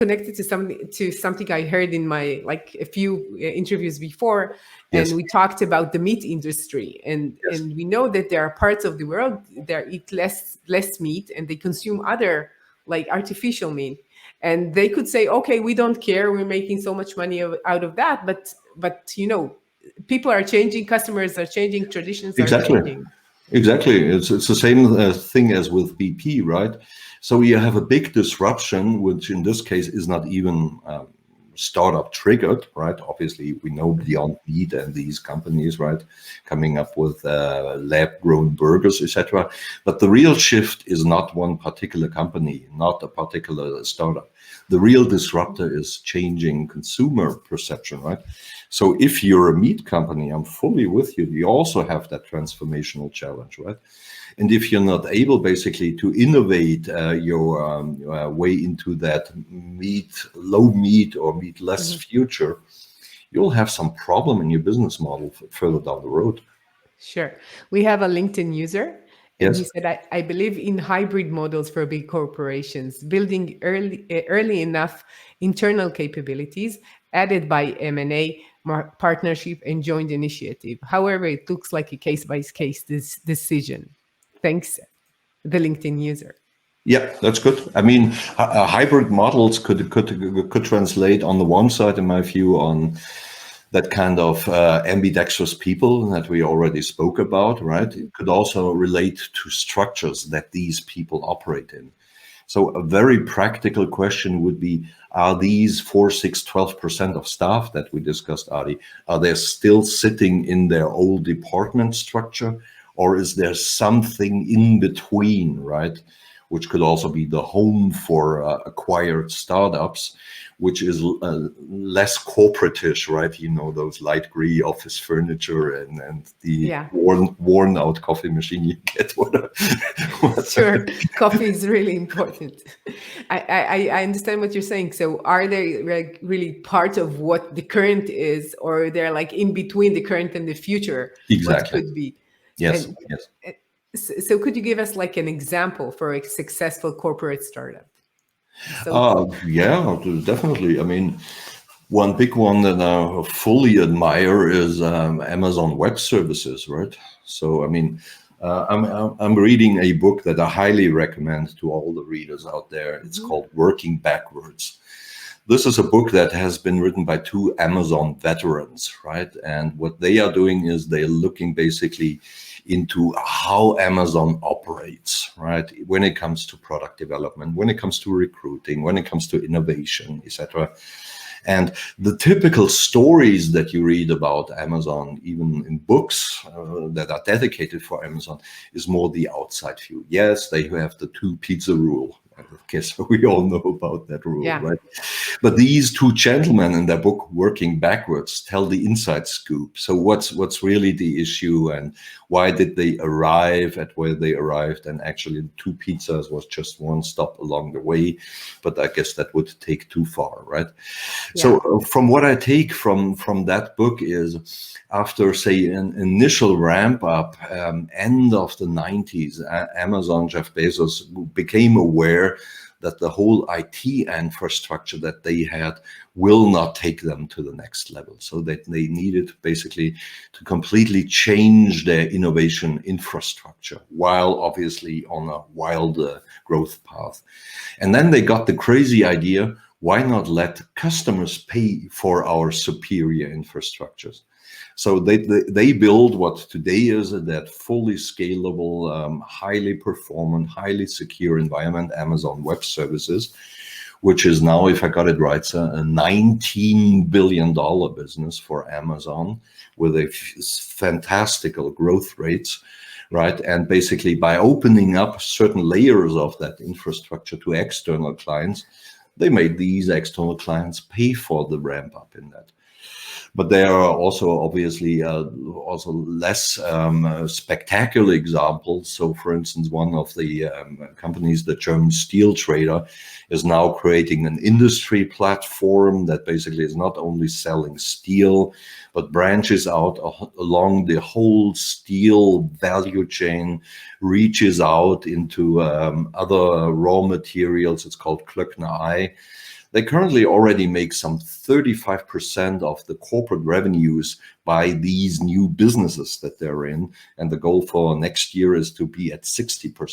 connected to something I heard in my like a few interviews before, Yes. and we talked about the meat industry, Yes. and we know that there are parts of the world that eat less meat and they consume other like artificial meat, and they could say, okay, we don't care, we're making so much money out of that, but people are changing, customers are changing, traditions are Exactly. changing. Exactly. It's the same thing as with BP, right? So you have a big disruption, which in this case is not even startup triggered, right? Obviously, we know Beyond Meat and these companies, right, coming up with lab-grown burgers, etc. But the real shift is not one particular company, not a particular startup. The real disruptor is changing consumer perception, right? So if you're a meat company, I'm fully with you. You also have that transformational challenge, right? And if you're not able basically to innovate your way into that low meat or meatless future, you'll have some problem in your business model further down the road. Sure. We have a LinkedIn user, and he Yes. said, I believe in hybrid models for big corporations, building early enough internal capabilities added by M&A, partnership, and joint initiative. However, it looks like a case-by-case decision. Thanks, the LinkedIn user. Yeah, that's good. I mean, hybrid models could translate on the one side, in my view, on that kind of ambidextrous people that we already spoke about, right? It could also relate to structures that these people operate in. So a very practical question would be, are these 4, 6, 12% of staff that we discussed, Adi, are they still sitting in their old department structure, or is there something in between, right? Which could also be the home for acquired startups, which is less corporatish, right? You know, those light gray office furniture and the worn out coffee machine you get. Sure, coffee is really important. I understand what you're saying. So are they like really part of what the current is, or they're like in between the current and the future? Exactly. What could be? Yes. And Yes. so could you give us like an example for a successful corporate startup? Yeah, definitely. I mean, one big one that I fully admire is Amazon Web Services, right? So, I mean, I'm reading a book that I highly recommend to all the readers out there. It's called Working Backwards. This is a book that has been written by 2 Amazon veterans, right? And what they are doing is they're looking basically into how Amazon operates, right? When it comes to product development, when it comes to recruiting, when it comes to innovation, etc. And the typical stories that you read about Amazon, even in books that are dedicated for Amazon, is more the outside view. Yes, they have the 2 pizza rule. I guess we all know about that rule, right? But these 2 gentlemen in their book, Working Backwards, tell the inside scoop. So what's really the issue, and why did they arrive at where they arrived? And actually, 2 pizzas was just one stop along the way. But I guess that would take too far, right? Yeah. So from what I take from that book is, after, say, an initial ramp up, end of the 90s, Amazon, Jeff Bezos, became aware that the whole IT infrastructure that they had will not take them to the next level. So that they needed basically to completely change their innovation infrastructure, while obviously on a wild growth path. And then they got the crazy idea, why not let customers pay for our superior infrastructures? So they build what today is that fully scalable, highly performant, highly secure environment, Amazon Web Services, which is now, if I got it right, a $19 billion business for Amazon with a fantastical growth rates, right? And basically by opening up certain layers of that infrastructure to external clients, they made these external clients pay for the ramp up in that. But there are also obviously also less spectacular examples. So, for instance, one of the companies, the German steel trader, is now creating an industry platform that basically is not only selling steel, but branches out along the whole steel value chain, reaches out into other raw materials. It's called Klöckner I. they currently already make some 35% of the corporate revenues by these new businesses that they're in. And the goal for next year is to be at 60%.